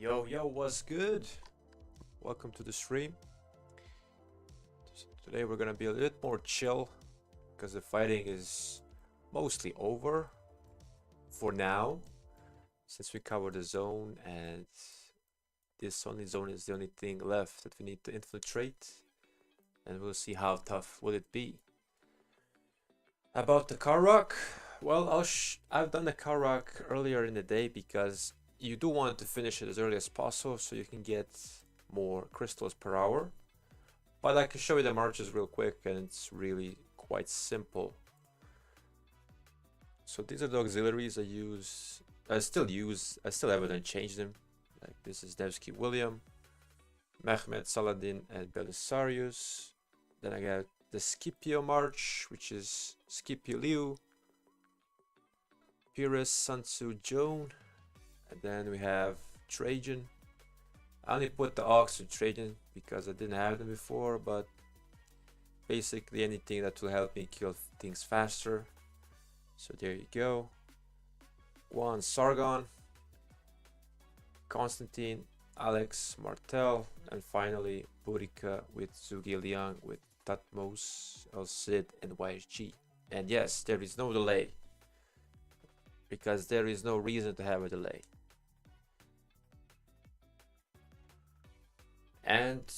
Yo, yo, what's good? Welcome to the stream. Today we're gonna be a little more chill because the fighting is mostly over for now, since we covered the zone and this only zone is the only thing left that we need to infiltrate, and we'll see how tough will it be. About the karuak, well, I've done the karuak earlier in the day because you do want to finish it as early as possible so you can get more crystals per hour. But I can show you the marches real quick, and it's really quite simple. So these are the auxiliaries I still haven't changed them. Like this is Nevsky William, Mehmed Saladin and Belisarius. Then I got the Scipio March, which is Scipio Liu, Pyrrhus Sansu Joan, and then we have Trajan. I only put the Ox to Trajan because I didn't have them before, but basically anything that will help me kill things faster. So there you go. Juan Sargon, Constantine, Alex Martel, and finally Burica with Zhuge Liang with Tatmos, El Cid, and YSG. And yes, there is no delay, because there is no reason to have a delay. And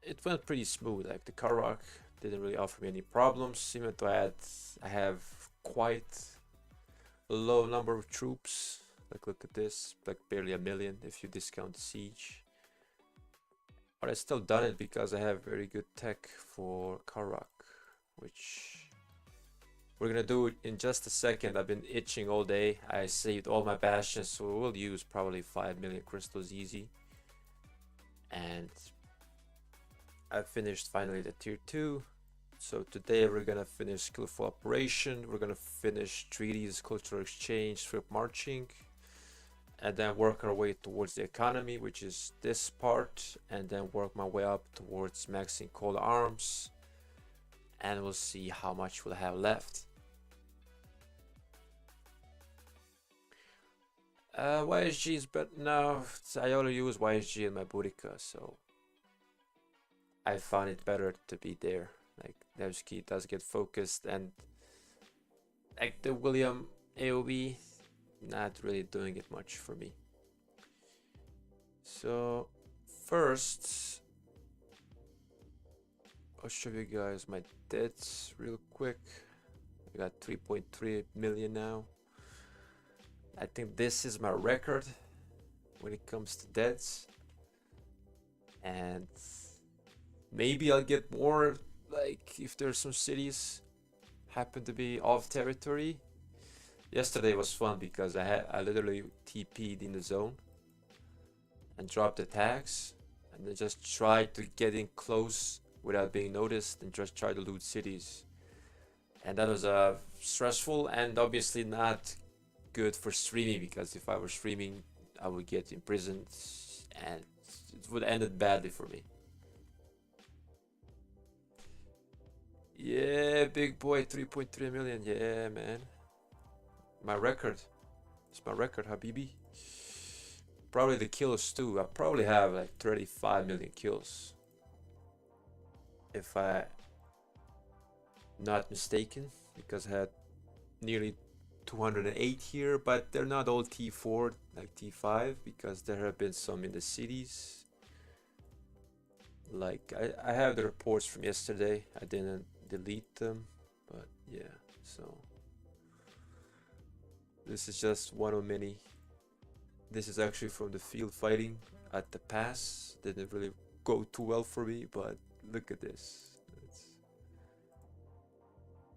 it went pretty smooth. Like the karuak didn't really offer me any problems, even though I have quite a low number of troops. Like look at this, like barely 1 million if you discount the siege. But I still done it because I have very good tech for karuak, which we're gonna do in just a second. I've been itching all day. I saved all my bastions, so we'll use probably 5 million crystals easy. And I finished finally the tier 2. So today we're gonna finish skillful operation, we're gonna finish treaties, cultural exchange, trip marching, and then work our way towards the economy, which is this part, and then work my way up towards maxing cold arms, and we'll see how much we'll have left. YSG is better now. I only use YSG in my Burica, so I found it better to be there. Like Nevsky does get focused, and like the William AoE, not really doing it much for me. So first, I'll show you guys my debts real quick. I got 3.3 million now. I think this is my record when it comes to debts, and maybe I'll get more, like if there's some cities happen to be off territory. Yesterday was fun because I literally TP'd in the zone and dropped the tags, and then just tried to get in close without being noticed and just try to loot cities. And that was stressful and obviously not good for streaming, because if I were streaming I would get imprisoned and it would end it badly for me. Yeah, big boy, 3.3 million. Yeah, man. My record. It's my record, Habibi. Probably the kills too. I probably have like 35 million kills, if I'm not mistaken, because I had nearly 208 here, but they're not all T4 like T5, because there have been some in the cities. Like I have the reports from yesterday. I didn't delete them, but yeah. So this is just one of many. This is actually from the field fighting at the pass. Didn't really go too well for me, but Look at this.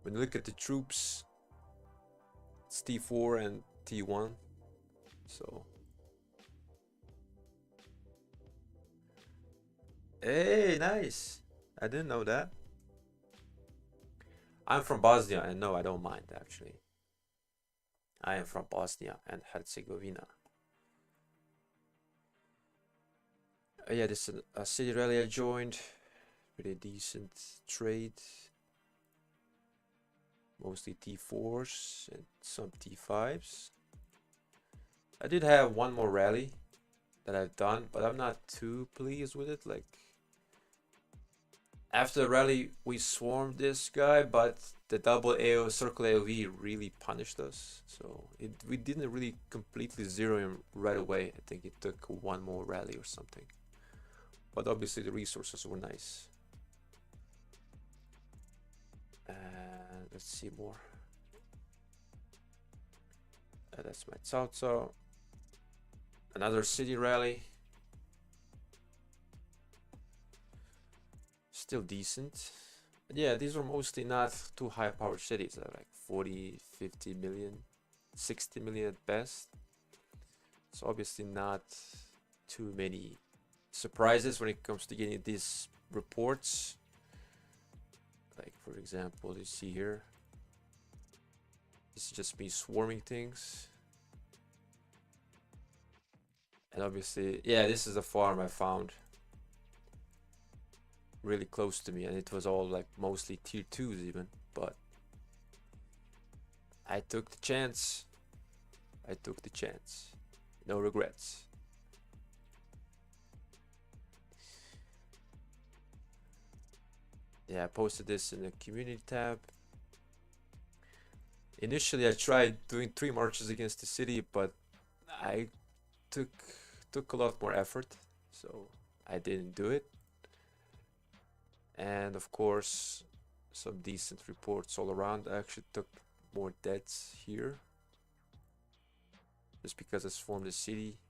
When you look at the troops, it's T4 and T1. So, hey, nice. I didn't know that. I'm from Bosnia, and no, I don't mind actually. I am from Bosnia and Herzegovina. Yeah, this is a city rally I joined. Pretty decent trade. Mostly T4s and some T5s. I did have one more rally that I've done, but I'm not too pleased with it. Like, after the rally, we swarmed this guy, but the double AO circle AOV really punished us. So we didn't really completely zero him right away. I think it took one more rally or something. But obviously the resources were nice. Let's see more. That's my Cao Cao. Another city rally. Still decent. But yeah, these are mostly not too high powered cities. They're like 40, 50 million, 60 million at best. So obviously not too many surprises when it comes to getting these reports. Like, for example, you see here, this is just me swarming things. And obviously, yeah, this is a farm I found really close to me, and it was all like mostly tier 2s even, but I took the chance. I took the chance. No regrets. Yeah, I posted this in the community tab. Initially, I tried doing 3 marches against the city, but I took a lot more effort, so I didn't do it. And of course, some decent reports all around. I actually took more deaths here, just because I swarmed the city,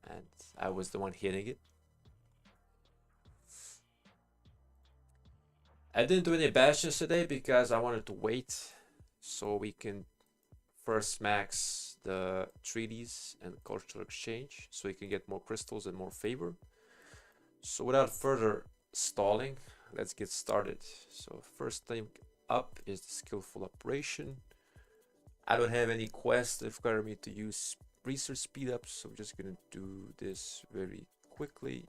and I was the one hitting it. I didn't do any bastions today because I wanted to wait so we can first max the treaties and cultural exchange so we can get more crystals and more favor. So without further stalling, let's get started. So first thing up is the skillful operation. I don't have any quests that require me to use research speed up, so I'm just gonna do this very quickly.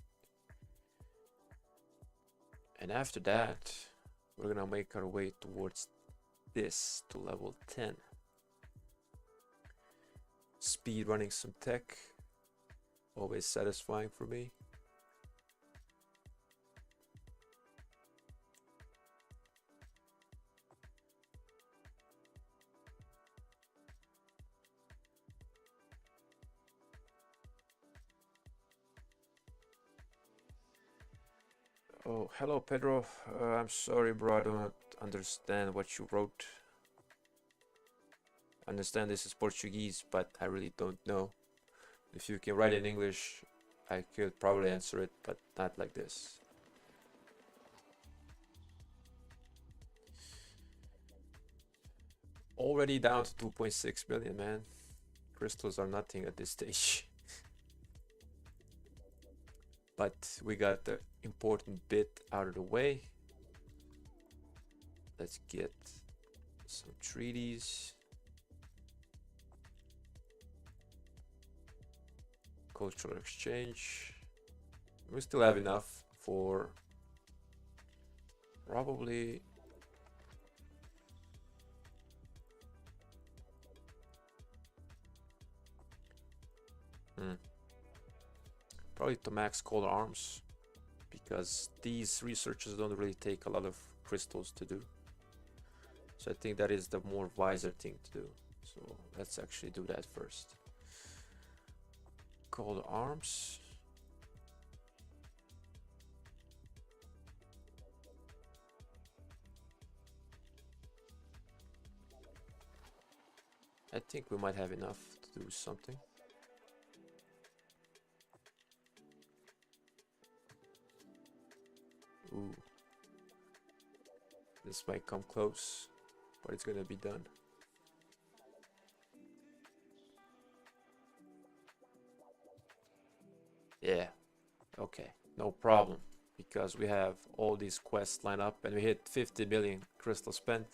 And after that, we're gonna make our way towards this to level 10. Speed running some tech, always satisfying for me. Oh, hello Pedro. I'm sorry bro, I don't understand what you wrote. I understand this is Portuguese, but I really don't know. If you can write in English, I could probably answer it, but not like this. Already down to 2.6 million, man. Crystals are nothing at this stage. But we got the important bit out of the way. Let's get some treaties. Cultural exchange. We still have enough for probably probably to max color arms, because these researches don't really take a lot of crystals to do. So I think that is the more wiser thing to do. So let's actually do that first. Color arms. I think we might have enough to do something. Ooh. This might come close, but it's gonna be done. Yeah, okay, no problem. Because we have all these quests lined up and we hit 50 million crystal spent.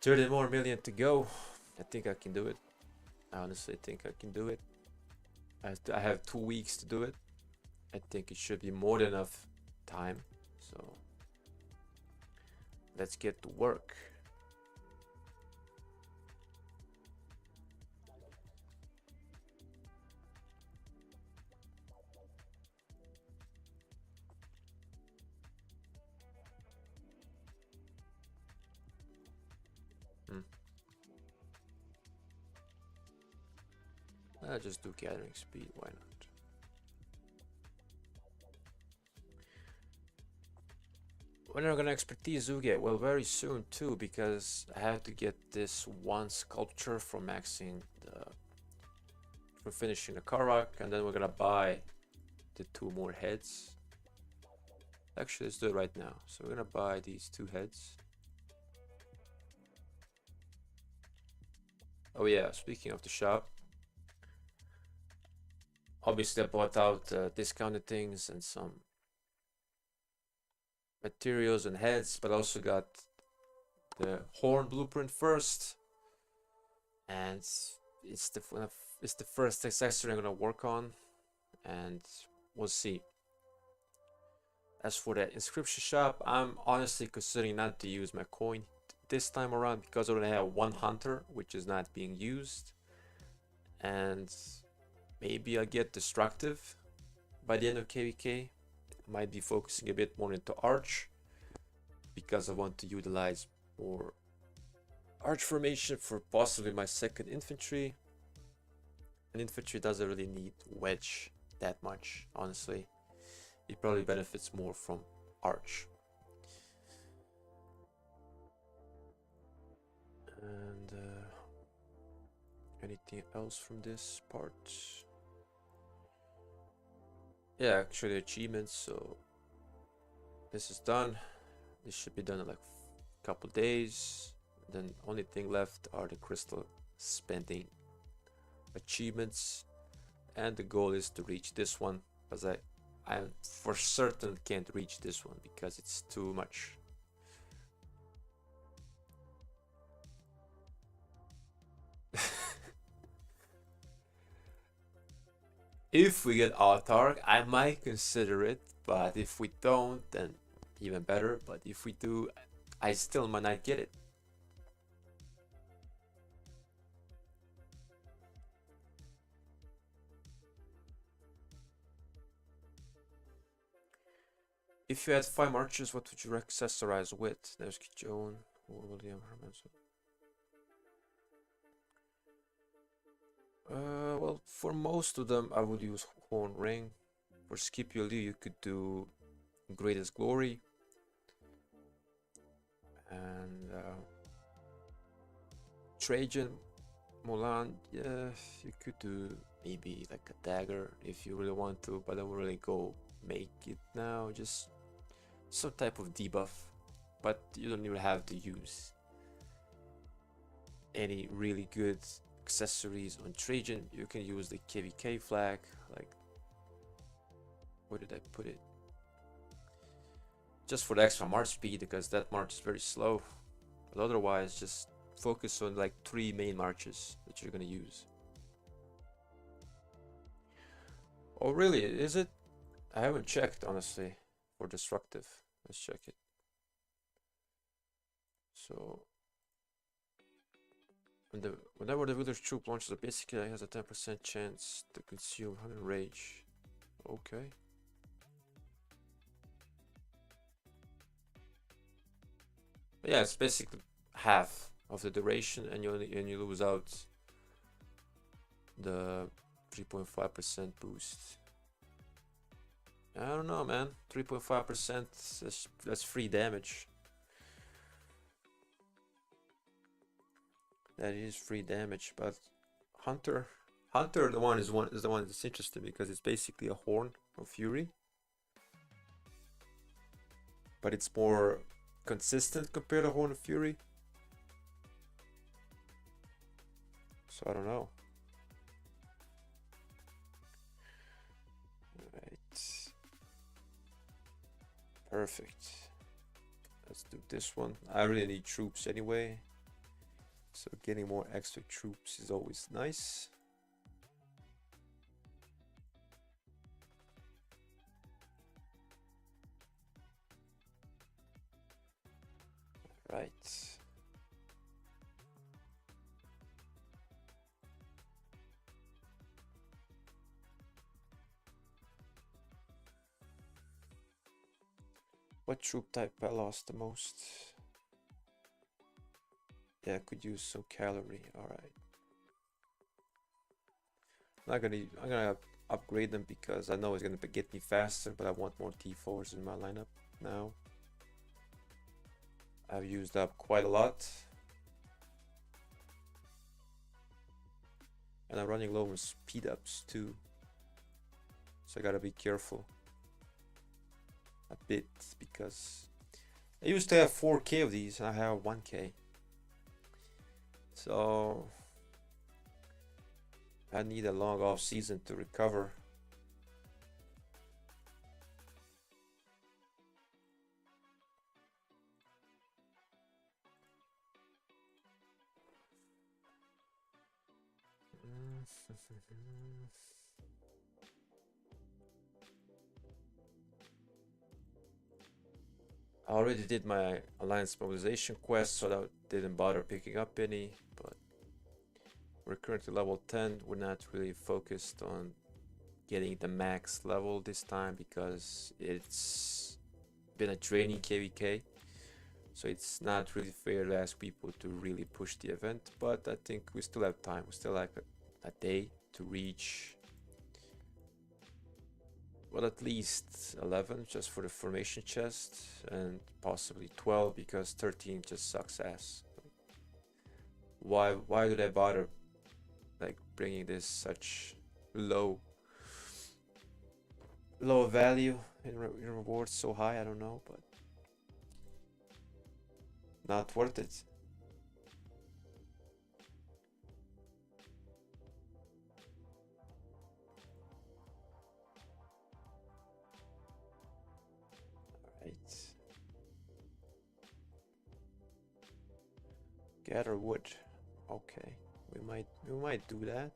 30 more million to go. I think I can do it. I honestly think I can do it. I have 2 weeks to do it. I think it should be more than enough time. So let's get to work. I'll just do gathering speed, why not? When are we gonna expertise Zhuge? Well, very soon too, because I have to get this one sculpture for maxing the, for finishing the karak, and then we're gonna buy the 2 more heads. Actually, let's do it right now. So we're gonna buy these 2 heads. Oh yeah, speaking of the shop, obviously I bought out discounted things and some materials and heads, but also got the horn blueprint first, and it's the first accessory I'm gonna work on, and we'll see. As for the inscription shop, I'm honestly considering not to use my coin this time around because I only have 1 hunter, which is not being used, and maybe I'll get destructive by the end of KVK. Might be focusing a bit more into arch because I want to utilize more arch formation for possibly my 2nd infantry. And infantry doesn't really need wedge that much, honestly. It probably benefits more from arch. And anything else from this part? Yeah, actually achievements, so this is done. This should be done in like a couple days. Then only thing left are the crystal spending achievements, and the goal is to reach this one, because I for certain can't reach this one because it's too much. If we get Autark, I might consider it, but if we don't, then even better. But if we do, I still might not get it. If you had 5 marches, what would you accessorize with? Nevsky Joan or William Herman? Well, for most of them, I would use Horn Ring. For Scipio you could do Greatest Glory. And Trajan, Mulan, yeah, you could do maybe like a dagger if you really want to, but I won't really go make it now. Just some type of debuff, but you don't even have to use any really good accessories on Trajan. You can use the KVK flag, like, where did I put it? Just for the extra march speed, because that march is very slow. But otherwise, just focus on like 3 main marches that you're gonna use. Oh really, is it? I haven't checked, honestly, for destructive. Let's check it. So whenever the village troop launches a basic, it has a 10% chance to consume 100 rage. Okay. But yeah, it's basically half of the duration, and you lose out the 3.5% boost. I don't know, man. 3.5%, that's free damage. That is free damage, but Hunter the one is the one that's interesting because it's basically a horn of fury, but it's more consistent compared to Horn of Fury. So I don't know. Alright. Perfect. Let's do this one. I really need troops anyway. So getting more extra troops is always nice. Right. What troop type I lost the most? Yeah, I could use some cavalry. All right. I'm gonna upgrade them because I know it's gonna get me faster, but I want more T4s in my lineup now. I've used up quite a lot. And I'm running low on speed ups too. So I gotta be careful a bit because I used to have 4k of these and I have 1k. So I need a long off season to recover. I already did my alliance mobilization quest, so I didn't bother picking up any, but we're currently level 10. We're not really focused on getting the max level this time because it's been a draining KVK, so it's not really fair to ask people to really push the event, but I think we still have time. We still have a day to reach, well, at least 11 just for the formation chest, and possibly 12 because 13 just sucks ass. Why do I bother like bringing this such low value in rewards so high? I don't know, but not worth it. Gather wood. Okay, we might do that.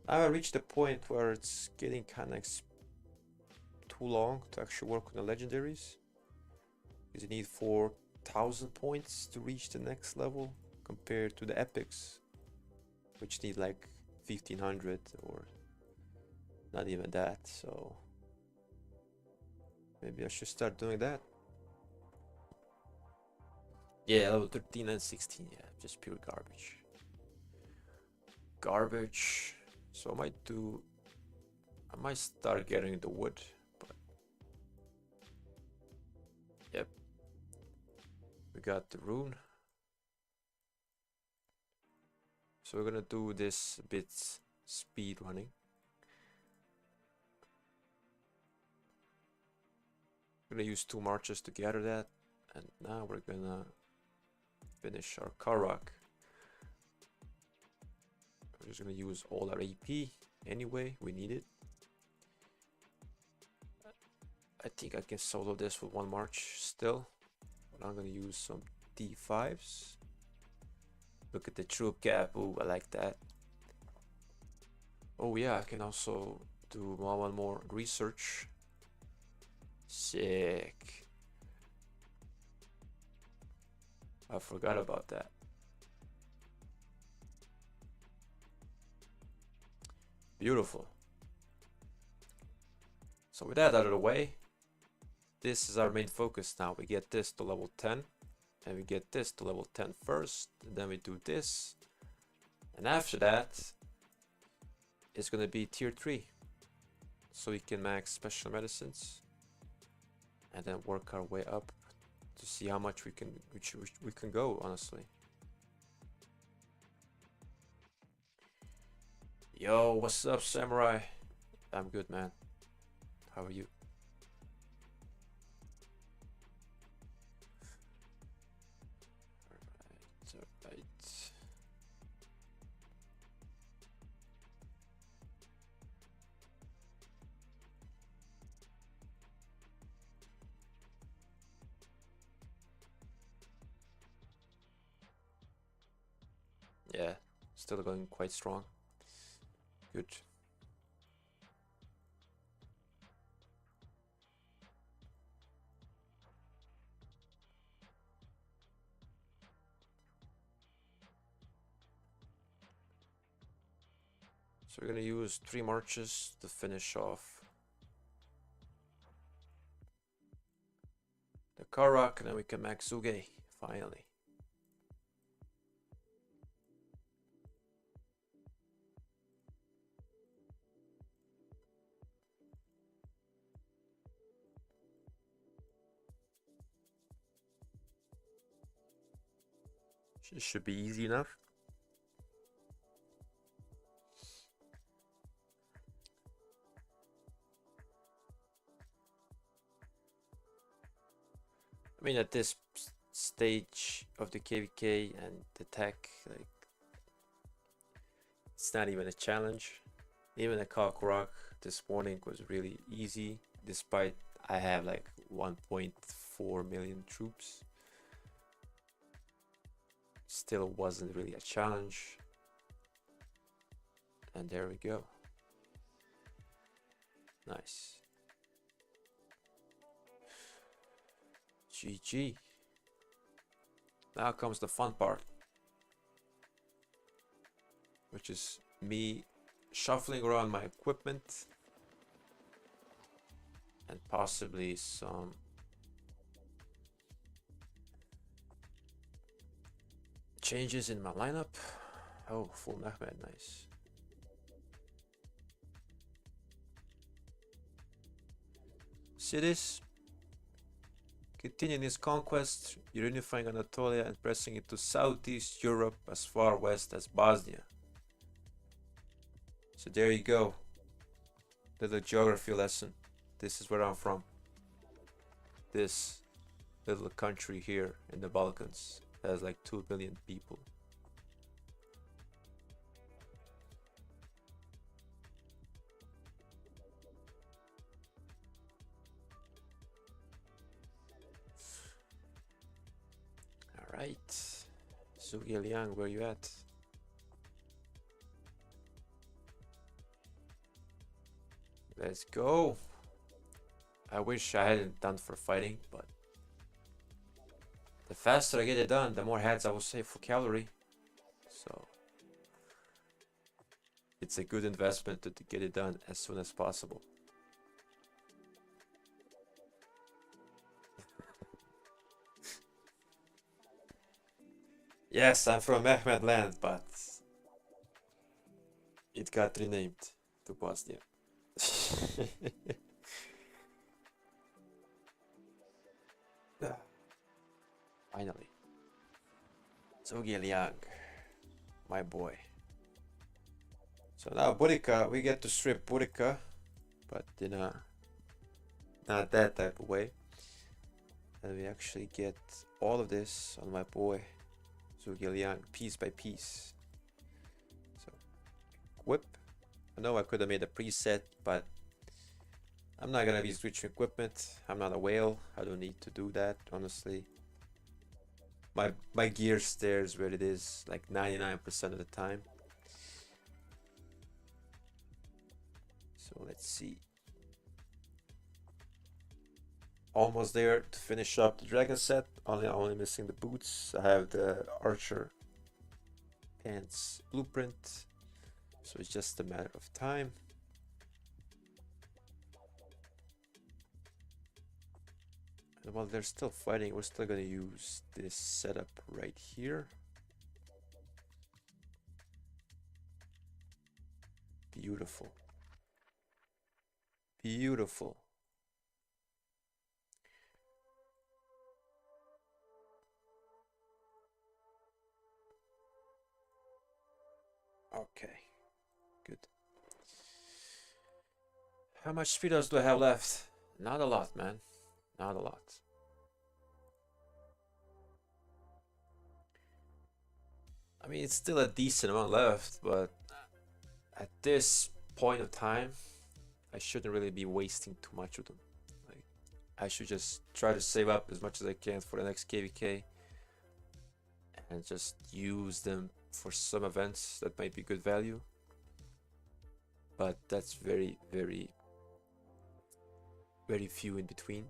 I reached the point where it's getting kind of too long to actually work on the legendaries, because you need 4,000 points to reach the next level compared to the epics, which need like 1,500 or not even that. So maybe I should start doing that. Yeah, level 13 and 16, yeah, just pure garbage. So I might start getting the wood, but yep, we got the rune. So we're gonna do this a bit speed running. We're gonna use 2 marches to gather that, and now we're gonna finish our karuak. We're just gonna use all our AP anyway, we need it. I think I can solo this with 1 march still, but I'm gonna use some D5s. Look at the troop gap. Ooh, I like that. Oh yeah, I can also do one more research. Sick. I forgot about that. Beautiful. So with that out of the way, this is our main focus now. We get this to level 10, and we get this to level 10 first, and then we do this, and after that it's gonna be tier 3, so we can max special medicines and then work our way up to see how much we can go, honestly. Yo, what's up, Samurai? I'm good, man. How are you? Alright. Yeah, still going quite strong. Good. So we're gonna use 3 marches to finish off the Karak, and then we can max Zhuge, finally. It should be easy enough. I mean, at this stage of the KVK and the tech, like, it's not even a challenge. Even a karuak this morning was really easy, despite I have like 1.4 million troops. Still wasn't really a challenge. And there we go. Nice. GG. Now comes the fun part, which is me shuffling around my equipment and possibly some changes in my lineup. Oh, full Mehmed, nice. See this? Continuing his conquest, unifying Anatolia and pressing into Southeast Europe as far west as Bosnia. So there you go. Little geography lesson. This is where I'm from. This little country here in the Balkans has like 2 billion people. Alright. Zhuge Liang, where you at? Let's go. I wish I hadn't done for fighting, but the faster I get it done, the more heads I will save for cavalry. So it's a good investment to get it done as soon as possible. Yes, I'm from Mehmed land, but it got renamed to Bosnia. Finally. Zhuge Liang, my boy. So now Burica, we get to strip Burica, but in a not that type of way. And we actually get all of this on my boy Zhuge Liang, piece by piece. So whip. I know I could have made a preset, but I'm not gonna be switching equipment. I'm not a whale. I don't need to do that, honestly. My gear stays where it is like 99% of the time. So let's see. Almost there to finish up the dragon set. Only missing the boots. I have the archer pants blueprint, so it's just a matter of time. And while they're still fighting, we're still gonna use this setup right here. Beautiful. Beautiful. Okay, good. How much speedos do I have left? Not a lot, man. Not a lot. I mean, it's still a decent amount left, but at this point of time, I shouldn't really be wasting too much of them. Like, I should just try to save up as much as I can for the next KVK and just use them for some events that might be good value. But that's very, very, very few in between.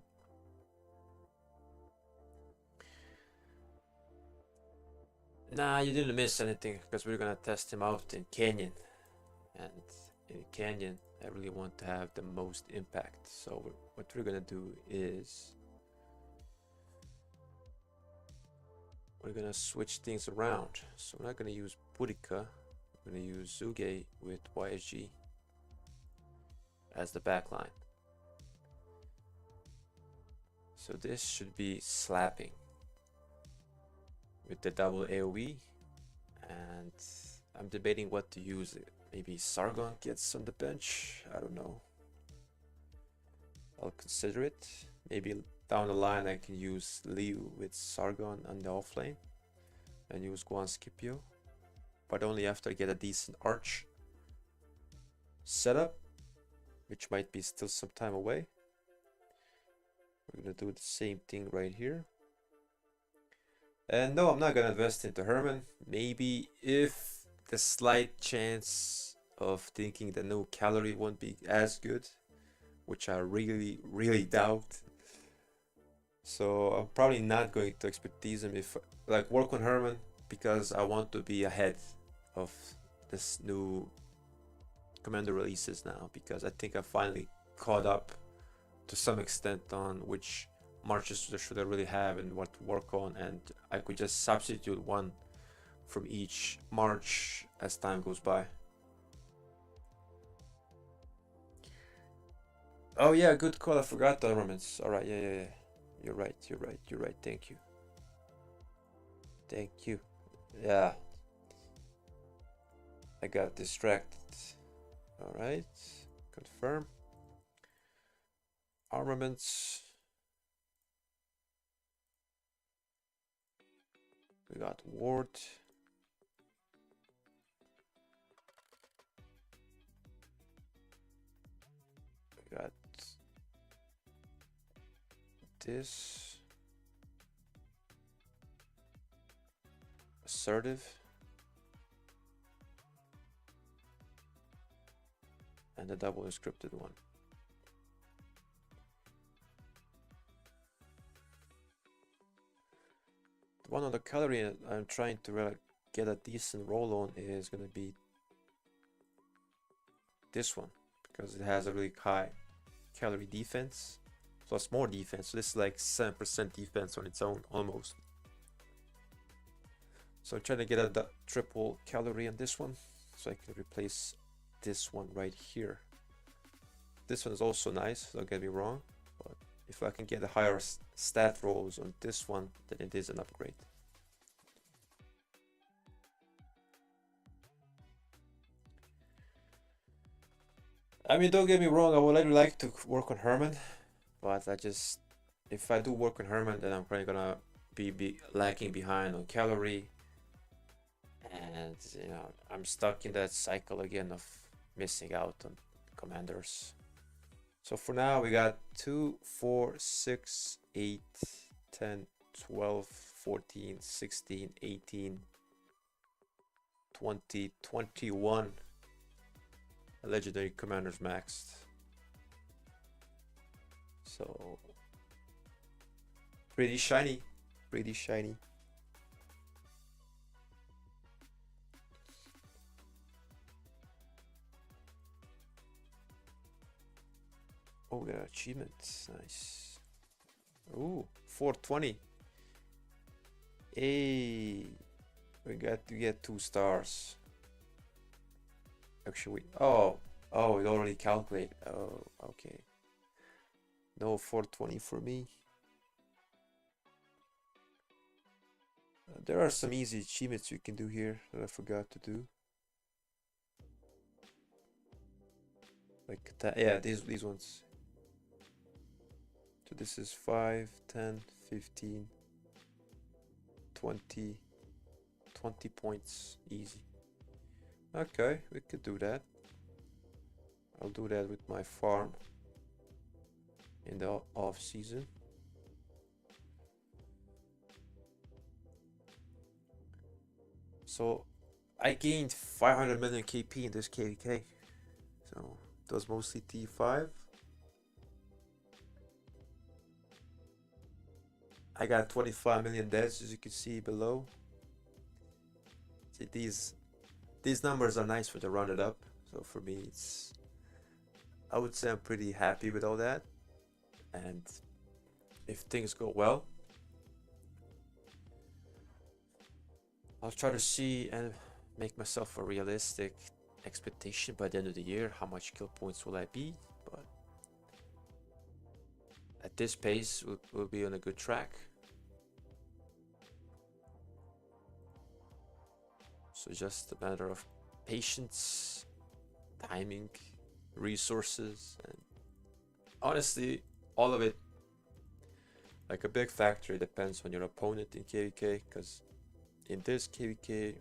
Nah, you didn't miss anything because we're gonna test him out in Canyon. And in Canyon, I really want to have the most impact. So what we're gonna do is we're gonna switch things around. So we're not gonna use Boudica. We're gonna use Zhuge with YSG as the backline. So this should be slapping with the double AoE, and I'm debating what to use. Maybe Sargon gets on the bench. I don't know. I'll consider it. Maybe down the line I can use Liu with Sargon on the offlane and use Guan Scipio, but only after I get a decent arch setup, which might be still some time away. We're gonna do the same thing right here. And no, I'm not gonna invest into Herman. Maybe if the slight chance of thinking the no calorie won't be as good, which I really doubt. So I'm probably not going to expertise him if like work on Herman because I want to be ahead of this new commander releases now, because I think I finally caught up to some extent on which marches should I really have and what to work on, and I could just substitute one from each march as time goes by. Oh yeah, good call. I forgot the armaments. All right, yeah. You're right. Thank you. Yeah, I got distracted. All right, confirm. Armaments. We got Ward. We got this. Assertive. And the double encrypted one. The one on the calorie I'm trying to really get a decent roll on is going to be this one, because it has a really high calorie defense plus more defense. So this is like 7% defense on its own almost. So I'm trying to get a triple calorie on this one so I can replace this one right here. This one is also nice, don't get me wrong, but if I can get a higher stat rolls on this one, then it is an upgrade. I mean, don't get me wrong, I would really like to work on Herman, but if I do work on Herman, then I'm probably gonna be lacking behind on calorie, and you know, I'm stuck in that cycle again of missing out on commanders. So for now, we got 2, 4, 6, 8, 10, 12, 14, 16, 18, 20, 21 legendary commanders maxed. So pretty shiny. Oh, we got achievements. Nice. Ooh, 420. Hey, we got to get 2 stars. Actually, oh, it already calculated. Oh, okay. No 420 for me. There are some easy achievements you can do here that I forgot to do. like that. Yeah, these ones. So this is 5, 10, 15, 20, 20 points easy. Okay, we could do that. I'll do that with my farm in the off season. So I gained 500 million KP in this KVK. So it was mostly T5. I got 25 million deaths, as you can see below. See, these numbers are nice for the rounded up. So for me, I would say I'm pretty happy with all that. And if things go well, I'll try to see and make myself a realistic expectation by the end of the year. How much kill points will I be? But at this pace, we'll be on a good track. So just a matter of patience, timing, resources, and honestly, all of it, like a big factor, depends on your opponent in KVK, because in this KVK,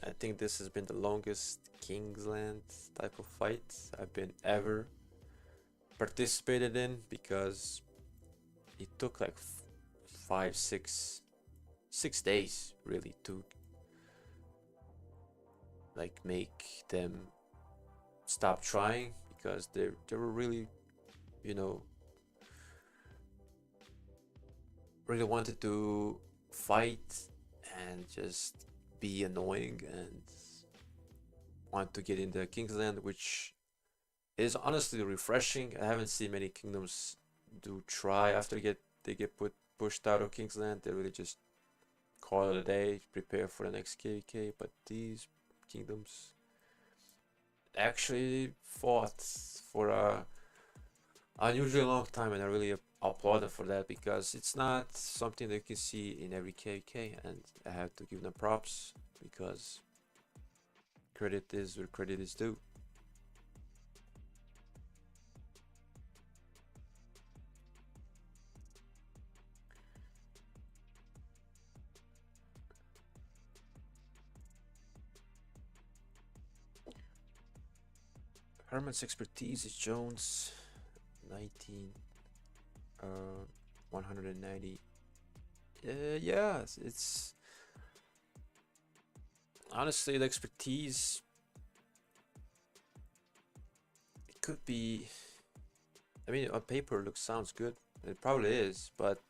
I think this has been the longest Kingsland type of fight I've been ever participated in, because it took like 5, 6 days really to like make them stop trying, because they were really, you know, really wanted to fight and just be annoying and want to get in the Kingsland, which is honestly refreshing. I haven't seen many kingdoms do try after they get pushed out of Kingsland. They really just call it a day, prepare for the next KVK. But these kingdoms actually fought for a unusually long time, and I really applaud them for that, because it's not something that you can see in every KVK, and I have to give them props, because credit is where credit is due. Herman's expertise is Jones, 19, 190. Yeah, it's honestly the expertise. It could be. I mean, on paper, sounds good. It probably is, but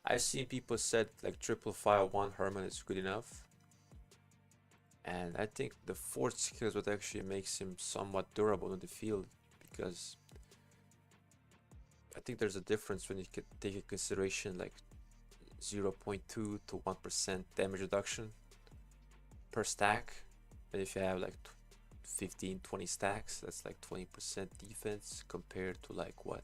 I've seen people said like triple file one Herman is good enough. And I think the fourth skill is what actually makes him somewhat durable in the field, because I think there's a difference when you can take into consideration like 0.2 to 1% damage reduction per stack. And if you have like 15, 20 stacks, that's like 20% defense compared to like what?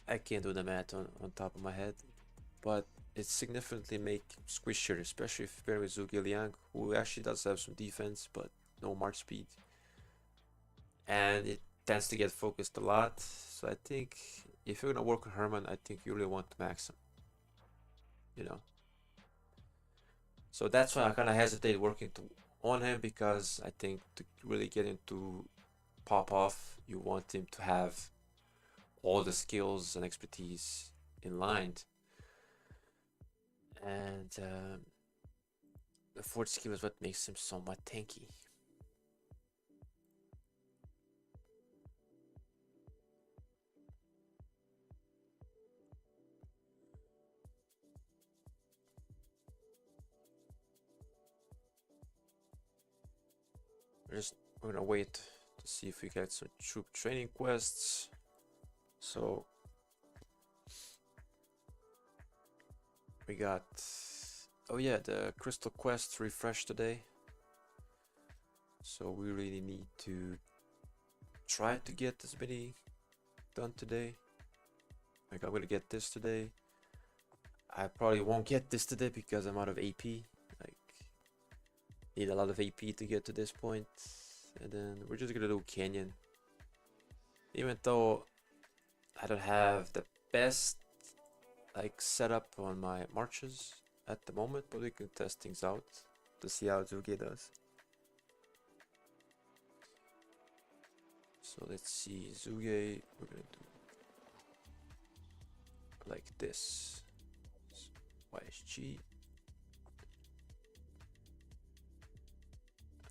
I can't do the math on top of my head, but it significantly makes squishier, especially if you pair with Zhuge Liang, who actually does have some defense, but no march speed. And it tends to get focused a lot, so I think if you're gonna work on Herman, I think you really want to max him, you know. So that's why I kind of hesitate working on him, because I think to really get him to pop off, you want him to have all the skills and expertise in line. And the fourth skill is what makes him somewhat tanky. We're gonna wait to see if we get some troop training quests. So we got, oh yeah, the crystal quest refreshed today. So we really need to try to get as many done today. Like I'm gonna get this today. I probably won't get this today because I'm out of AP. Like Need a lot of AP to get to this point. And then we're just gonna do Canyon. Even though I don't have the best like setup on my marches at the moment, but we can test things out to see how Zhuge does. So let's see, Zhuge, we're gonna do like this. YSG.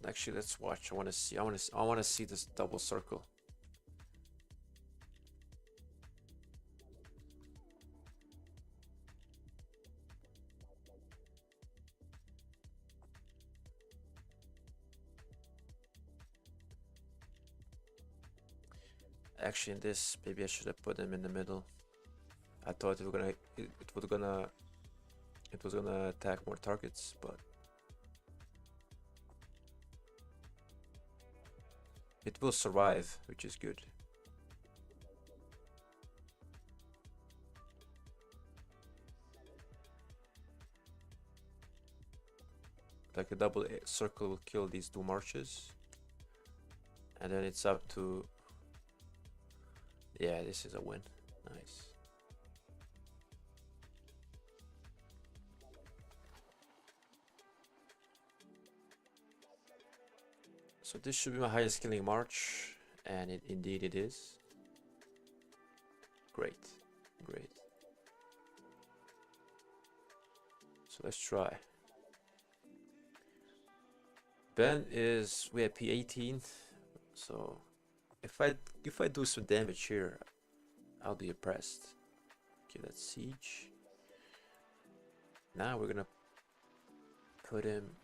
Actually, let's watch. I want to see this double circle. Actually, in this, maybe I should have put them in the middle. I thought it was gonna attack more targets, but it will survive, which is good. Like a double circle will kill these two marches, and then it's up to. Yeah, this is a win. Nice. So this should be my highest killing march, and indeed it is. Great, great. So let's try. Ben is we have P18, so if I do some damage here, I'll be impressed. Okay, that's siege. Now we're gonna put him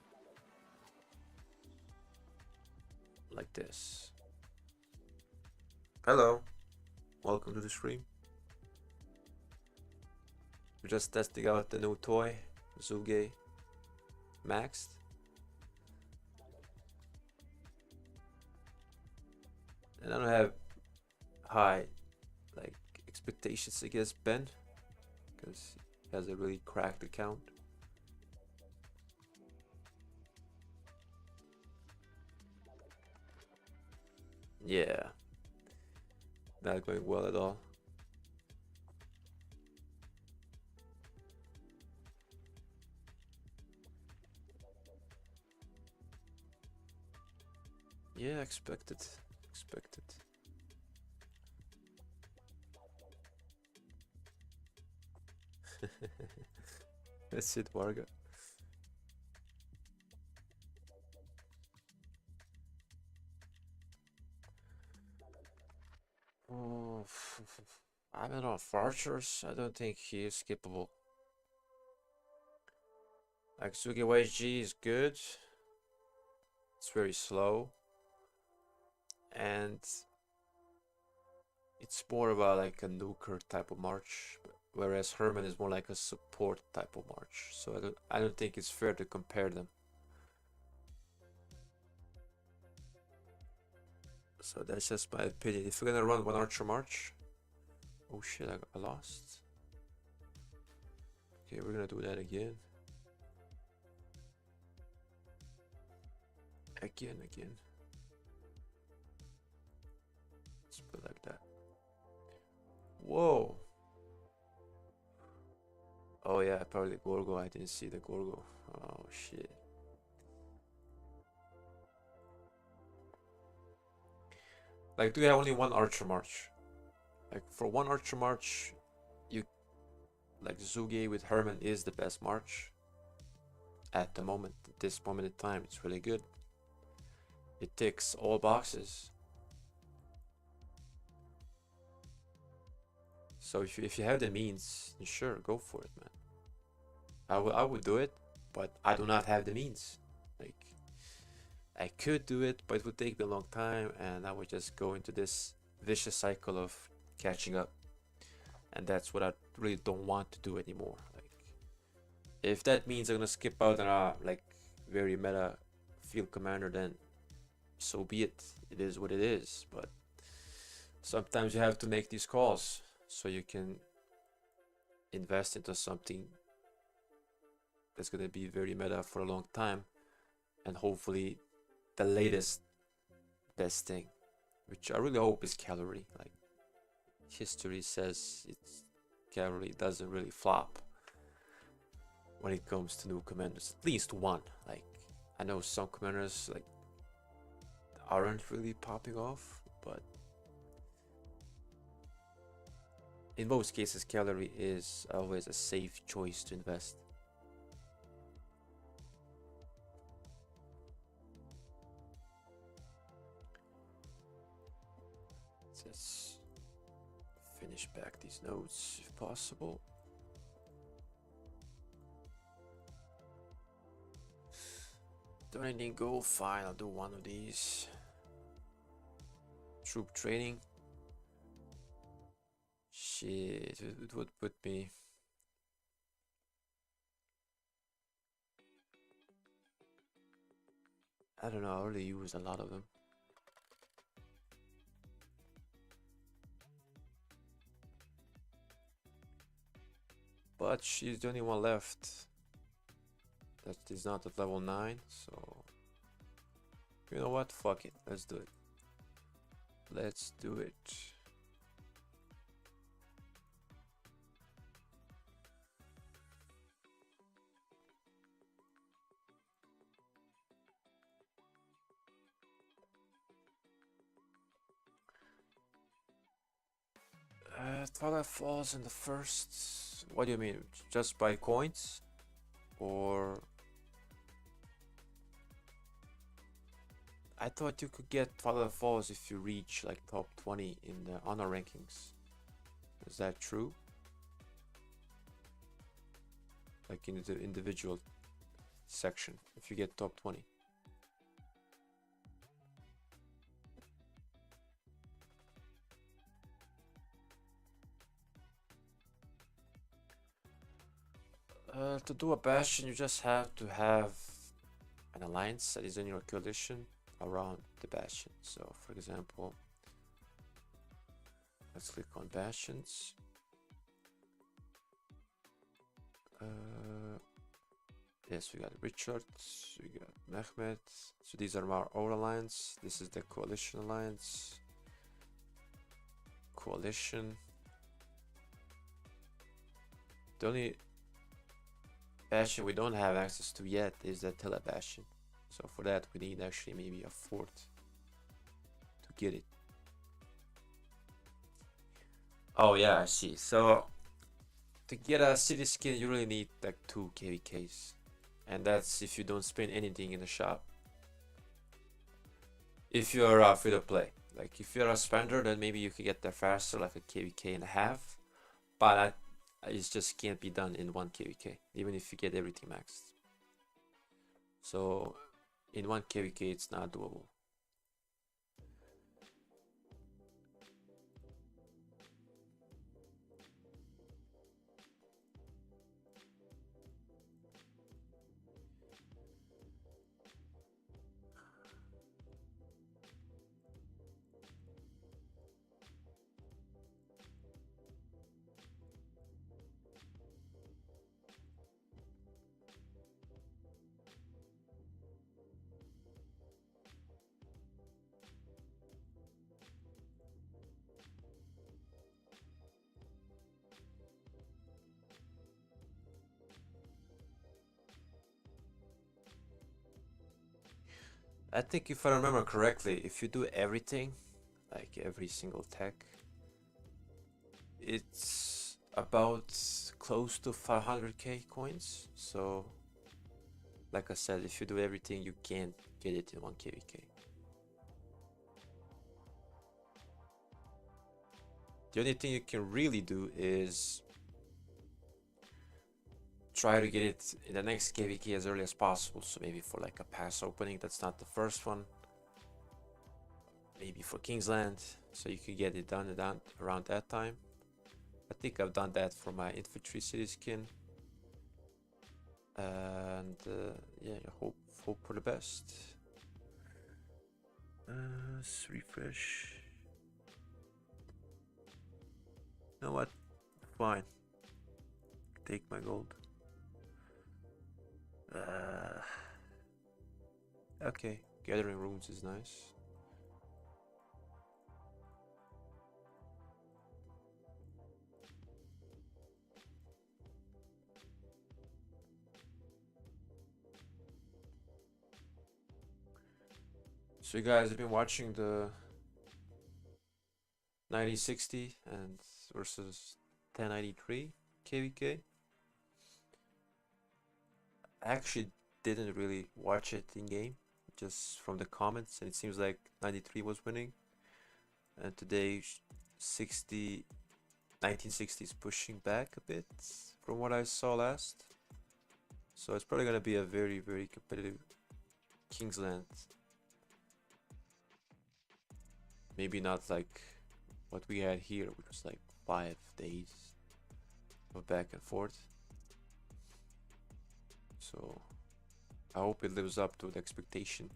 like this. Hello, welcome to the stream. We're just testing out the new toy, Zhuge Maxed. And I don't have high like expectations against Ben because he has a really cracked account. Yeah, not going well at all. Yeah, expected. That's it, Varga. Oh, I don't know. For archers, I don't think he is skippable. Like Zhuge YG is good. It's very slow. And it's more about like a nuker type of march, whereas Herman is more like a support type of march. So I don't think it's fair to compare them. So that's just my opinion. If we're gonna run one archer march, oh shit, I lost. Okay, we're gonna do that again. Again. Let's put it like that. Whoa. Oh yeah, probably Gorgo. I didn't see the Gorgo. Oh shit. Like, do we have only one archer march? Like, for one archer march, you like Zhuge with Herman is the best march at the moment. At this moment in time, it's really good. It ticks all boxes. So if you have the means, then sure, go for it, man. I would do it, but I do not have the means. Like, I could do it, but it would take me a long time, and I would just go into this vicious cycle of catching up, and that's what I really don't want to do anymore. Like, if that means I'm gonna skip out on a like very meta field commander, then so be it. It is what it is. But sometimes you have to make these calls so you can invest into something that's gonna be very meta for a long time, and hopefully the latest best thing, which I really hope is calorie. Like history says, it's calorie doesn't really flop when it comes to new commanders. At least one. Like I know some commanders like aren't really popping off, but in most cases, calorie is always a safe choice to invest. Let's finish back these notes if possible. Donating gold, fine, I'll do one of these. Troop training. Shit, it would put me. I don't know, I already use a lot of them. But she's the only one left that is not at level 9, so you know what? Fuck it, let's do it. Let's do it. Twilight Falls in the first. What do you mean? Just buy coins? Or. I thought you could get Twilight Falls if you reach like top 20 in the honor rankings. Is that true? Like in the individual section, if you get top 20. To do a bastion, you just have to have an alliance that is in your coalition around the bastion. So, for example, let's click on bastions. Yes, we got Richard, we got Mehmet. So these are our alliance. This is the coalition alliance. Coalition. The only bastion we don't have access to yet is the Tele bastion. So for that we need actually maybe a fort to get it. Oh yeah, I see. So to get a city skin you really need like 2 KVKs. And that's if you don't spend anything in the shop. If you're free to play. Like if you're a spender, then maybe you could get there faster, like a KVK and a half. But it just can't be done in 1 KVK, even if you get everything maxed. So in 1 KVK it's not doable. I think if I remember correctly, if you do everything, like every single tech, it's about close to 500k coins. So, like I said, if you do everything, you can't get it in 1 KVK. The only thing you can really do is try to get it in the next KVK as early as possible. So maybe for like a pass opening, that's not the first one. Maybe for Kingsland, so you could get it done around that time. I think I've done that for my infantry city skin. And yeah, hope for the best. Let's refresh. You know what? Fine. Take my gold. Okay, gathering runes is nice. So you guys have been watching the 9060 and versus 1093 KVK. I actually didn't really watch it in game, just from the comments, and it seems like 93 was winning. And today 60 1960 is pushing back a bit from what I saw last. So it's probably gonna be a very, very competitive Kingsland. Maybe not like what we had here, which was like 5 days of back and forth. So I hope it lives up to the expectation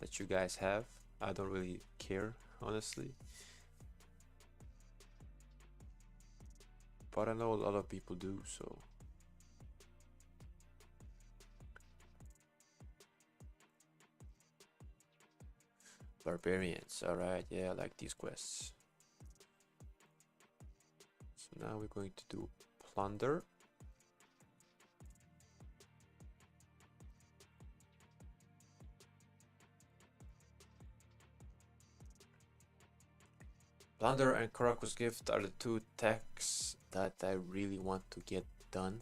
that you guys have. I don't really care, honestly. But I know a lot of people do, so. Barbarians, alright, yeah, I like these quests. So now we're going to do plunder. Plunder and Karuaks Gift are the two techs that I really want to get done,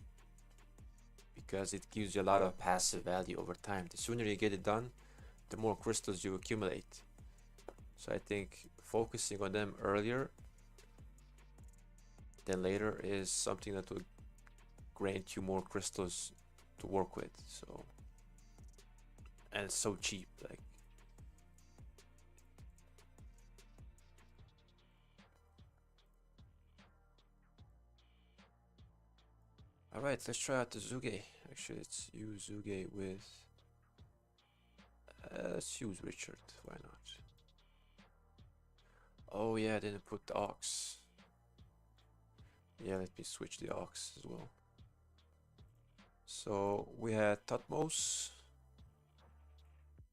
because it gives you a lot of passive value over time. The sooner you get it done, the more crystals you accumulate. So I think focusing on them earlier than later is something that will grant you more crystals to work with. So, and it's so cheap, like. Alright, let's try out the Zhuge. Actually, let's use Zhuge with... let's use Richard, why not? Oh yeah, I didn't put the ox. Yeah, let me switch the ox as well. So we had Tutmos.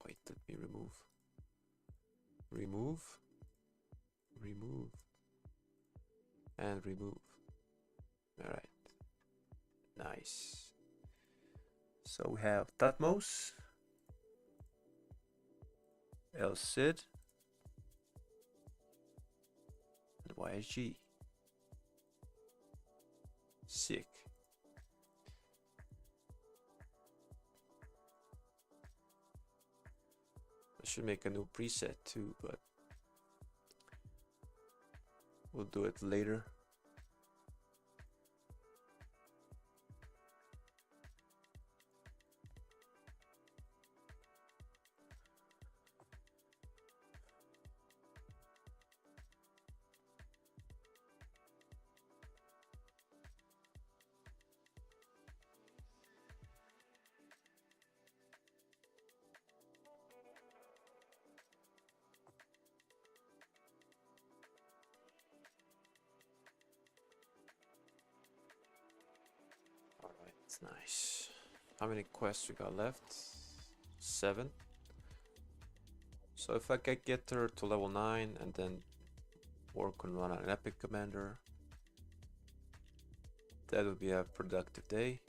Wait, let me remove. Remove. Remove. And remove. Alright. Nice. So we have Tutmos. El Cid. And YSG. Sick. I should make a new preset too, but we'll do it later. Alright, nice. How many quests we got left? 7. So if I can get her to level 9 and then work on run an epic commander, that would be a productive day.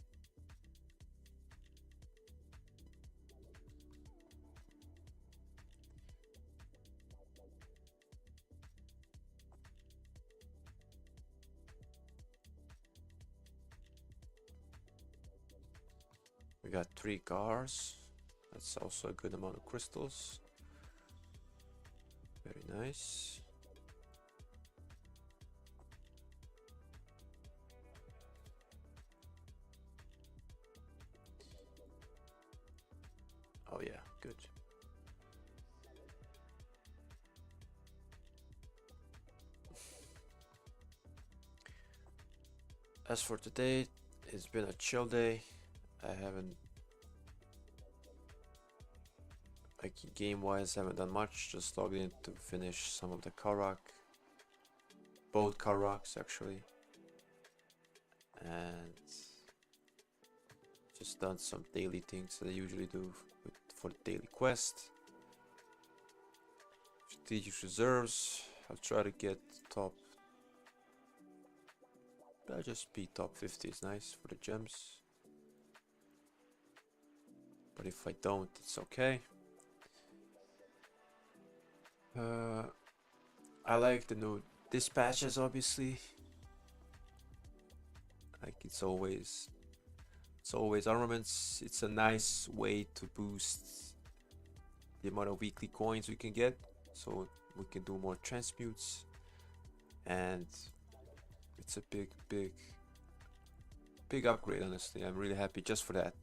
We got 3 cars. That's also a good amount of crystals. Very nice. Oh yeah, good. As for today, it's been a chill day. I haven't, like game wise, haven't done much. Just logged in to finish some of the karak, both karuaks actually, and just done some daily things that I usually do with for the daily quest. Strategic reserves. I'll try to get top. I'll just be top 50 is nice for the gems. But if I don't, it's okay. I like the new dispatches, obviously. Like it's always armaments. It's a nice way to boost the amount of weekly coins we can get, so we can do more transmutes, and it's a big upgrade. Honestly, I'm really happy just for that.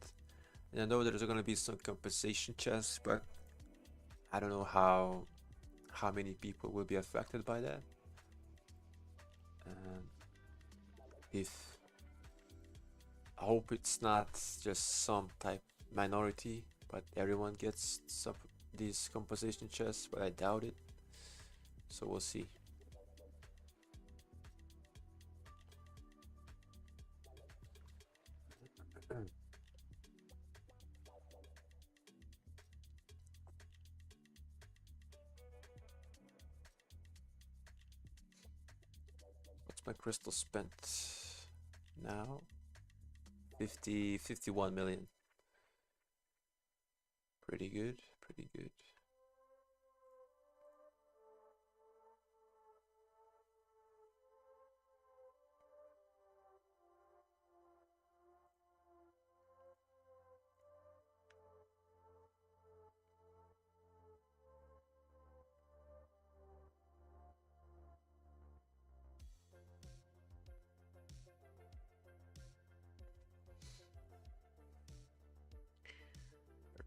And I know there's gonna be some compensation chests, but I don't know how many people will be affected by that. And if I hope it's not just some type minority, but everyone gets some these compensation chests, but I doubt it. So we'll see. What's my crystal spent now? 51 million. Pretty good, pretty good.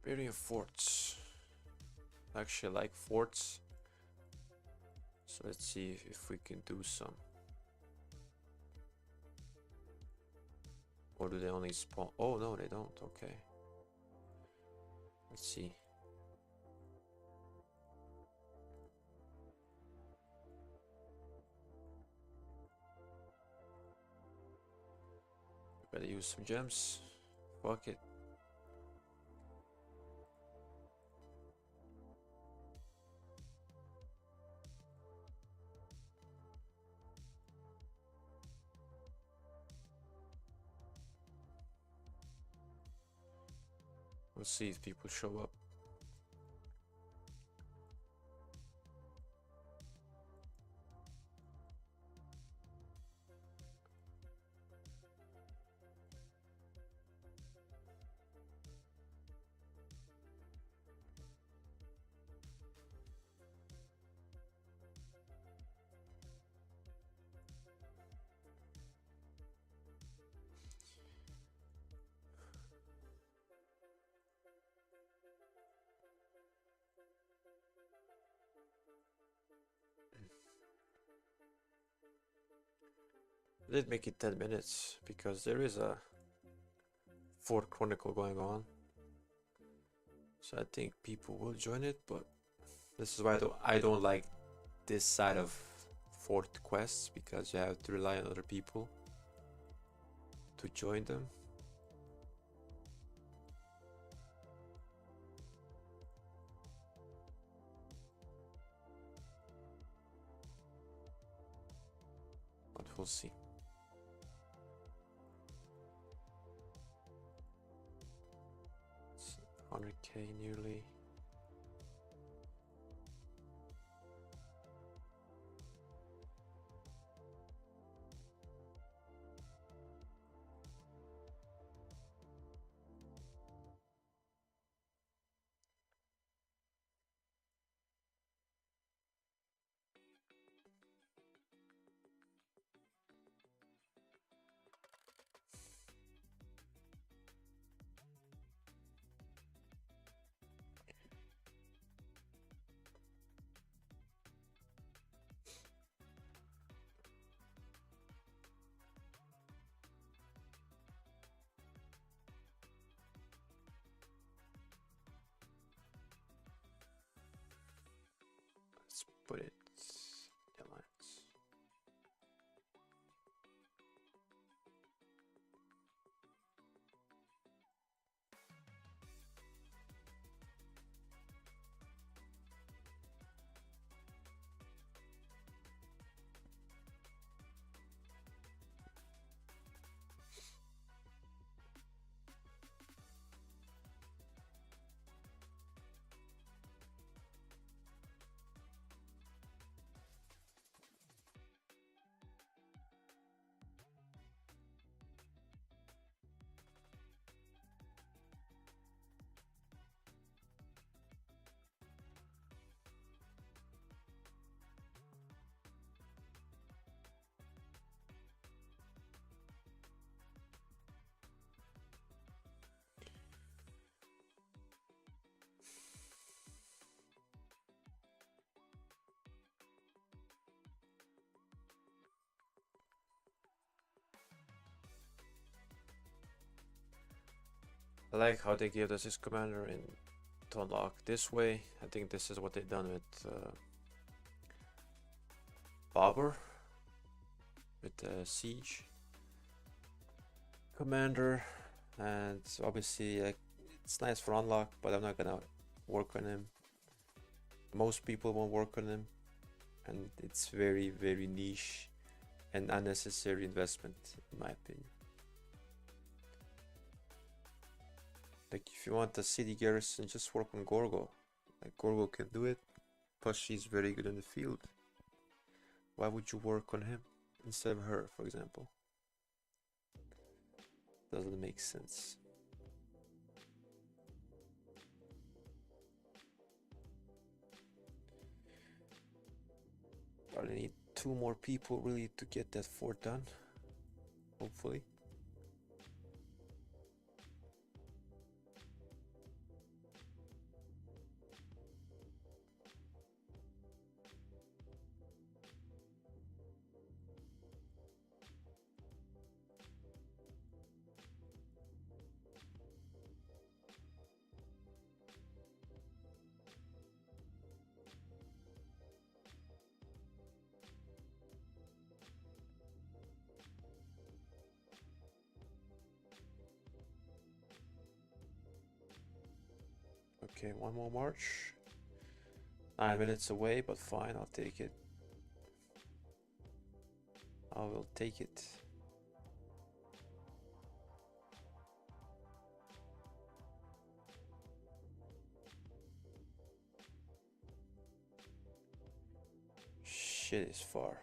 Barbarian forts. Actually, I like forts. So let's see if we can do some. Or do they only spawn? Oh no, they don't. Okay. Let's see. Better use some gems. Fuck it. We'll see if people show up. I did make it 10 minutes because there is a Fort Chronicle going on. So I think people will join it, but this is why I don't like this side of Fort quests, because you have to rely on other people to join them. But we'll see. It's 100k nearly. Let's put it alliance. I like how they gave us this commander in to unlock this way. I think this is what they've done with Bobber, with the Siege commander, and obviously it's nice for unlock, but I'm not gonna work on him. Most people won't work on him, and it's very, very niche and unnecessary investment in my opinion. Like if you want a city garrison, just work on Gorgo. Like Gorgo can do it, plus she's very good in the field. Why would you work on him instead of her, for example? Doesn't make sense. Probably need 2 more people really to get that fort done. Hopefully. Okay, 1 more march. 9 minutes away, but fine, I'll take it. I will take it. Shit is far.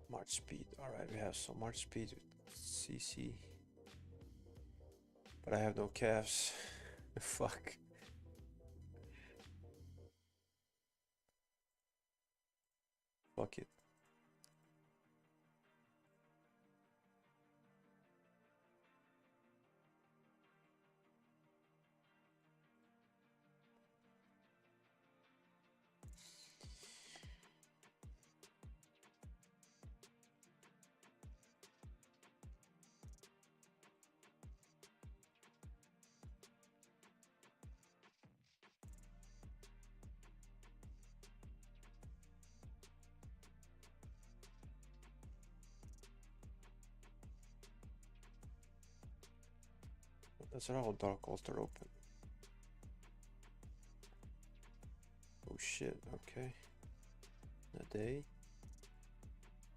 March speed. Alright, we have some march speed with CC. But I have no calves. Fuck. Fuck it. Those are all dark altar open. Oh shit, okay. A day.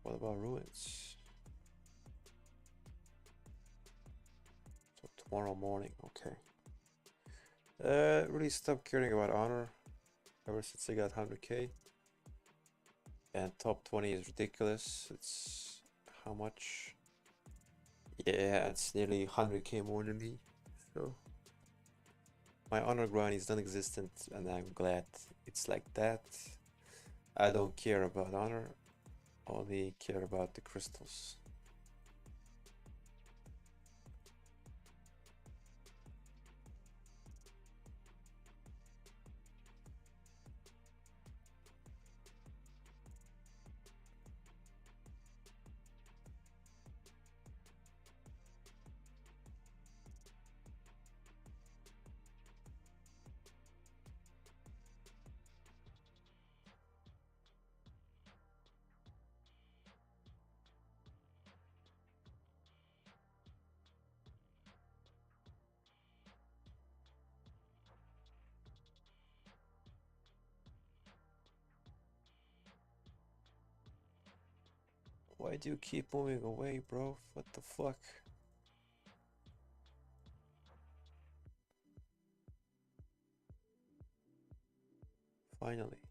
What about ruins? So tomorrow morning, okay. Really stopped caring about honor ever since I got 100k. And top 20 is ridiculous. It's how much? Yeah, it's nearly 100k more than me. So my honor grind is non-existent, and I'm glad it's like that. I don't care about honor, only care about the crystals. Why do you keep moving away, bro? What the fuck? Finally.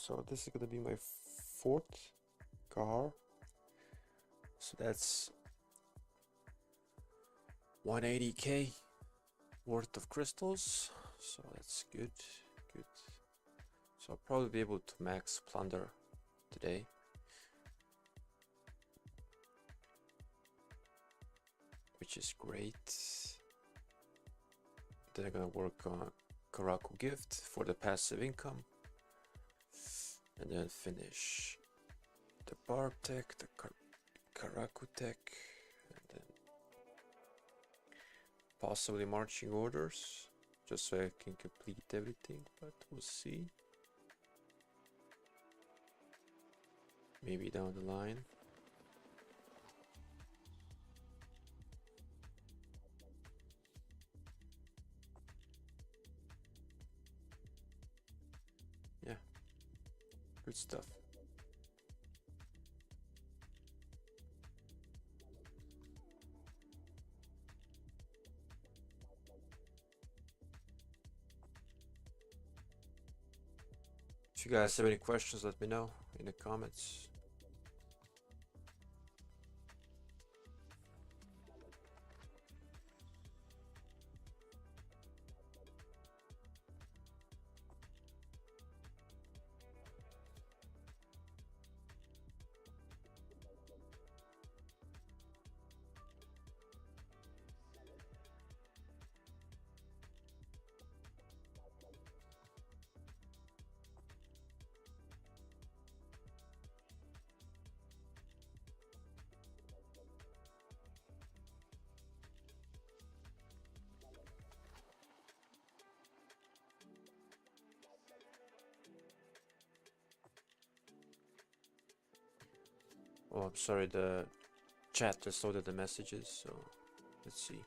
So this is gonna be my fourth car. So that's 180k worth of crystals. So that's good. So I'll probably be able to max plunder today. Which is great. Then I'm gonna work on Karaku gift for the passive income. And then finish the barb tech, the Karaku tech, and then possibly marching orders, just so I can complete everything, but we'll see. Maybe down the line. Yeah, good stuff. If you guys have any questions, let me know in the comments. Oh, I'm sorry, the chat just loaded the messages, so let's see.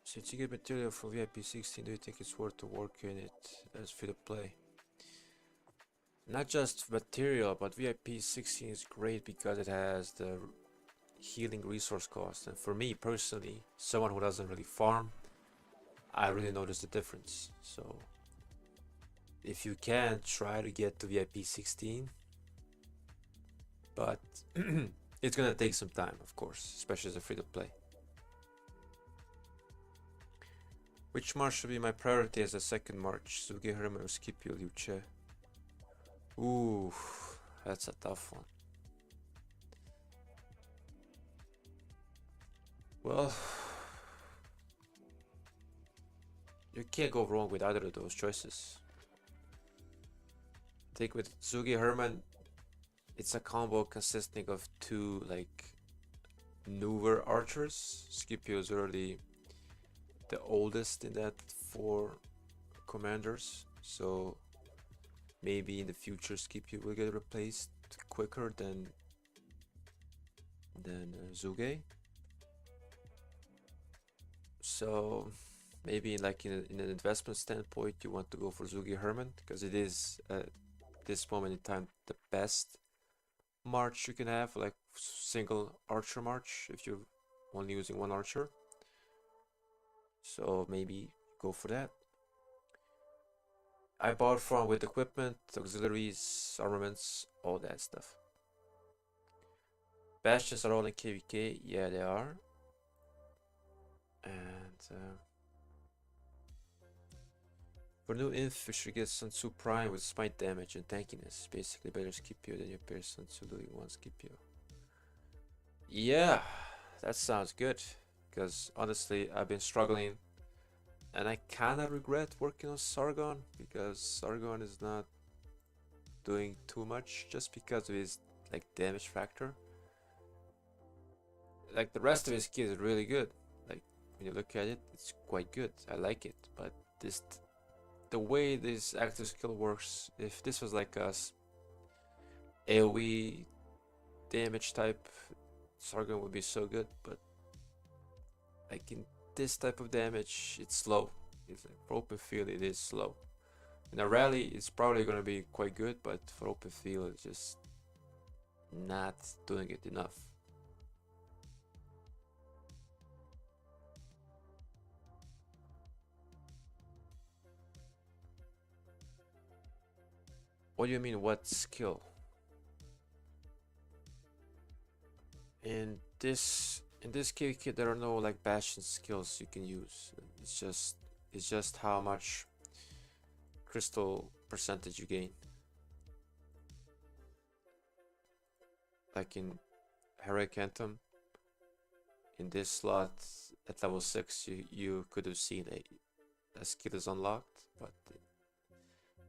Since you get material for VIP 16, do you think it's worth to work in it as free to play? Not just material, but VIP 16 is great because it has the healing resource cost, and for me personally, someone who doesn't really farm, I really notice the difference. So if you can, try to get to VIP 16, but it's gonna take some time, of course, especially as a free to play. Which march should be my priority as a second march? Zhuge, Herman, or Scipio, Liuce? Ooh, that's a tough one. Well, you can't go wrong with either of those choices. I think with Zhuge Herman, it's a combo consisting of two like newer archers. Scipio is already the oldest in that 4 commanders, so maybe in the future Scipio will get replaced quicker than Zhuge. So maybe like in an investment standpoint, you want to go for Zhuge Herman because it is at this moment in time the best march you can have, like single archer march if you're only using one archer. So maybe go for that. I bought from with equipment, auxiliaries, armaments, all that stuff. Bastions are all in KVK, yeah they are. And for new inf, you should get Sun Tzu Prime with smite damage and tankiness. Basically better Scipio than your pair Sun Tzu Louis 1 Scipio. Yeah, that sounds good. Because honestly, I've been struggling. And I kinda regret working on Sargon. Because Sargon is not doing too much. Just because of his like damage factor. Like the rest of his kit is really good. Like when you look at it, it's quite good. I like it. But this... the way this active skill works, if this was like a AoE damage type, Sargon would be so good, but like in this type of damage, it's slow. It's like for open field, it is slow. In a rally, it's probably gonna be quite good, but for open field, it's just not doing it enough. What do you mean, what skill? In this kit, there are no like bastion skills you can use. It's just how much crystal percentage you gain. Like in Heroic Anthem, in this slot at level 6, you could have seen a skill is unlocked, but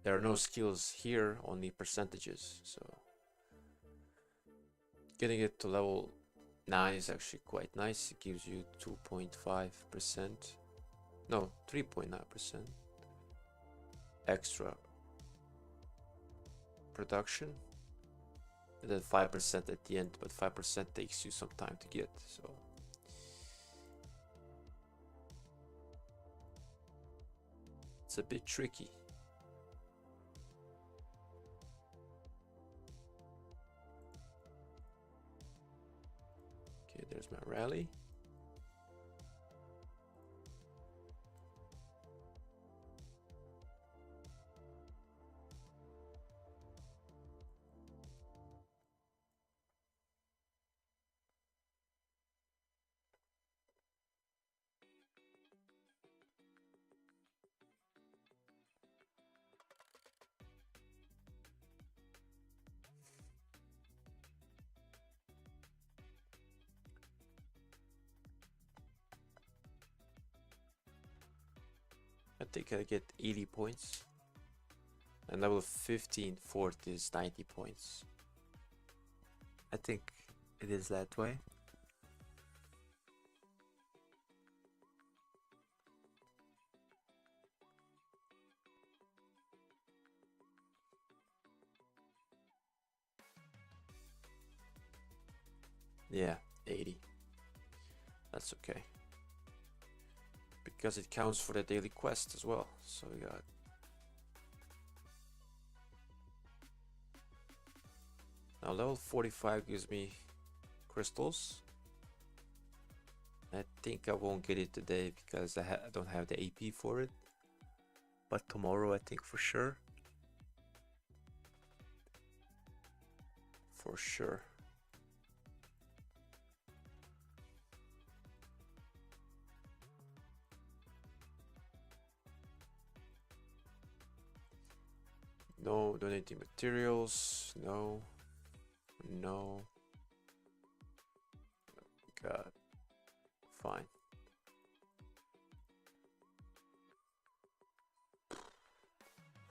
there are no skills here, only percentages. So getting it to level 9 is actually quite nice. It gives you 2.5%, no, 3.9% extra production, and then 5% at the end, but 5% takes you some time to get, so it's a bit tricky. Okay, there's my rally. I think I get 80 points. And level 15 fort is 90 points. I think it is that way. Yeah, 80. That's okay. Because it counts for the daily quest as well. So we got... Now level 45 gives me crystals. I think I won't get it today because I don't have the AP for it. But tomorrow I think for sure. For sure. No donating materials. No. No. God. Fine.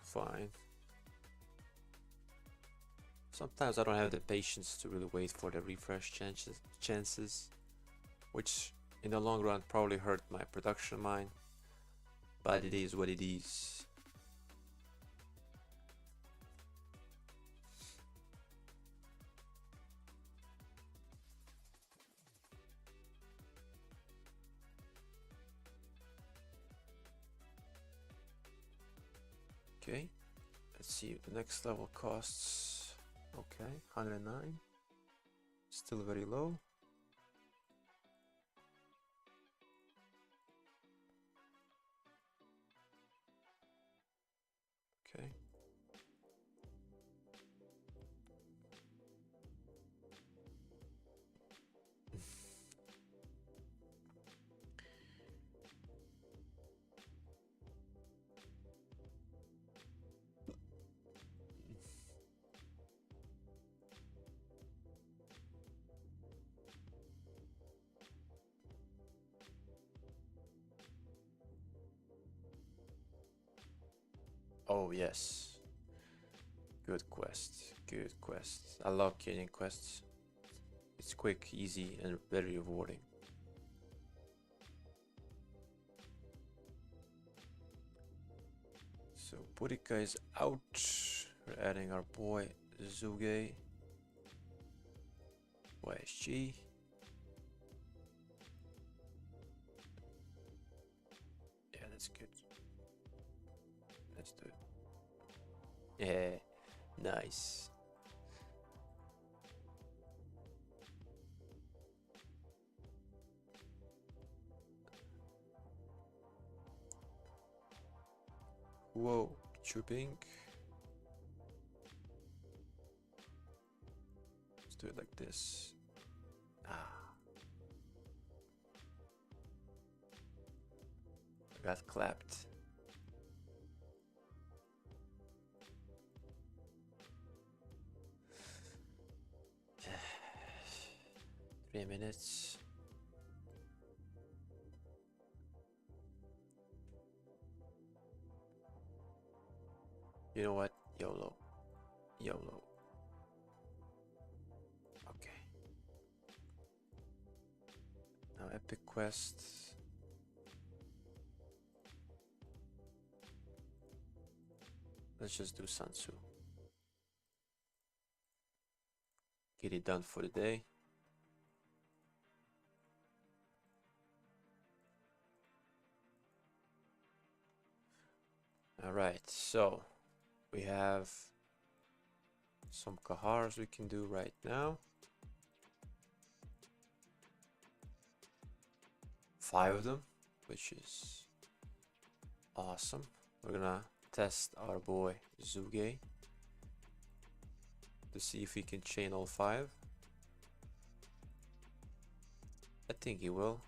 Fine. Sometimes I don't have the patience to really wait for the refresh chances, which in the long run probably hurt my production mine, but it is what it is. Okay, let's see if the next level costs. Okay, 109. Still very low. Okay. Oh yes. Good quest. Good quest. I love killing quests. It's quick, easy, and very rewarding. So Boudica is out. We're adding our boy Zhuge. YSG. Yeah, that's good. Let's do it. Yeah, nice. Whoa, trooping. at this. Ah. I got clapped. Three minutes. You know what? YOLO. YOLO. Okay. Now epic quest. Let's just do Sansu. Get it done for the day. Alright, so we have some kahars we can do right now. 5 of them, which is awesome. We're gonna test our boy Zhuge to see if he can chain all 5. I think he will.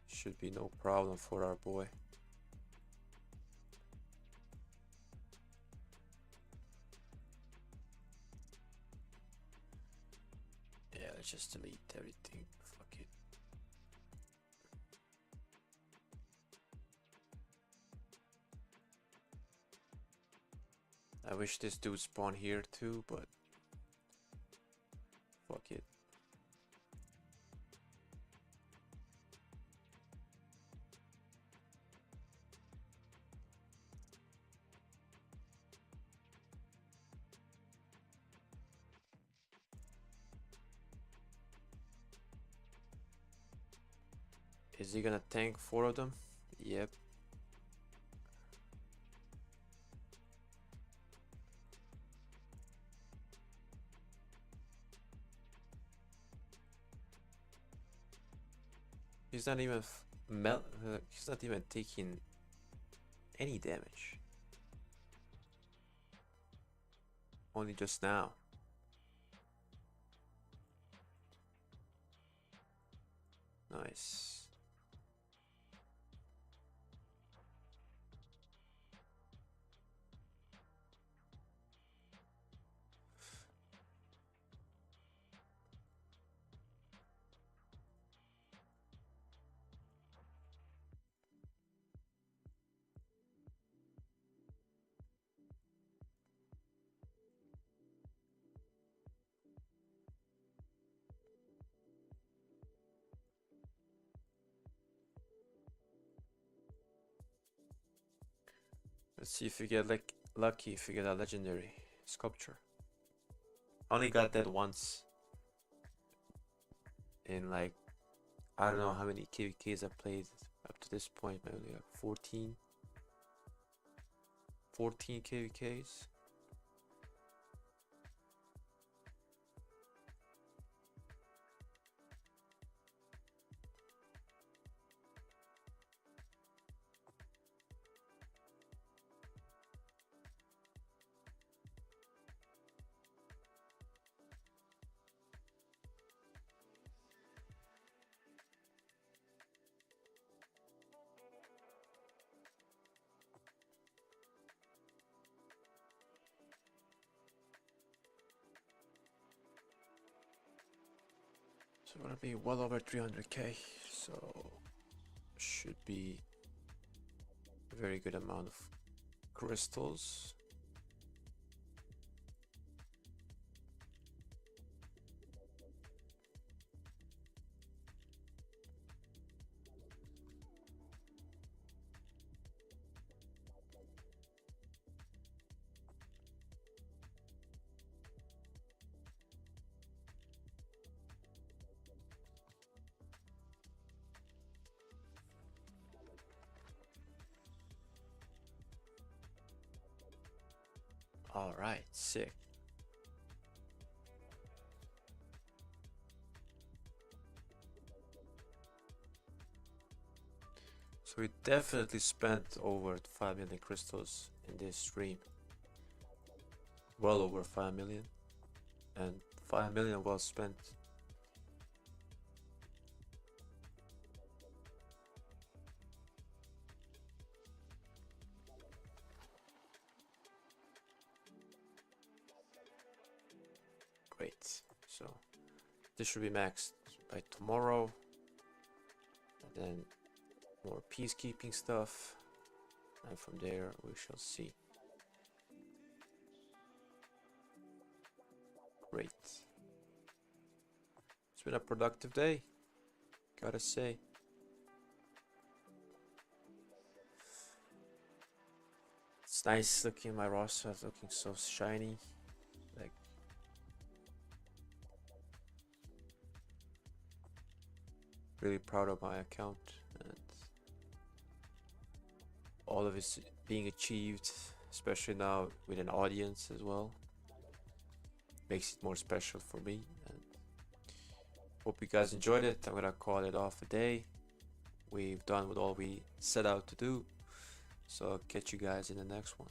Should be no problem for our boy. Yeah, let's just delete everything. Fuck it. I wish this dude spawned here too, but fuck it. Is he gonna tank 4 of them? Yep. He's not even he's not even taking any damage. Only just now. Nice. Let's see if we get like lucky if we get a legendary sculpture. Only got that once in like I don't know how many KVKs I played up to this point, maybe like 14 KVKs. So we're gonna be well over 300k, so should be a very good amount of crystals. All right, sick. So we definitely spent over 5 million crystals in this stream. Well over 5 million. and 5 million well spent. Great. So this should be maxed by tomorrow, and then more peacekeeping stuff, and from there we shall see. Great. It's been a productive day, gotta say. It's nice looking at my roster, it's looking so shiny. Like, really proud of my account and all of it's being achieved, especially now with an audience as well. Makes it more special for me, and hope you guys enjoyed it. I'm gonna call it off a day. We've done what all we set out to do, so I'll catch you guys in the next one.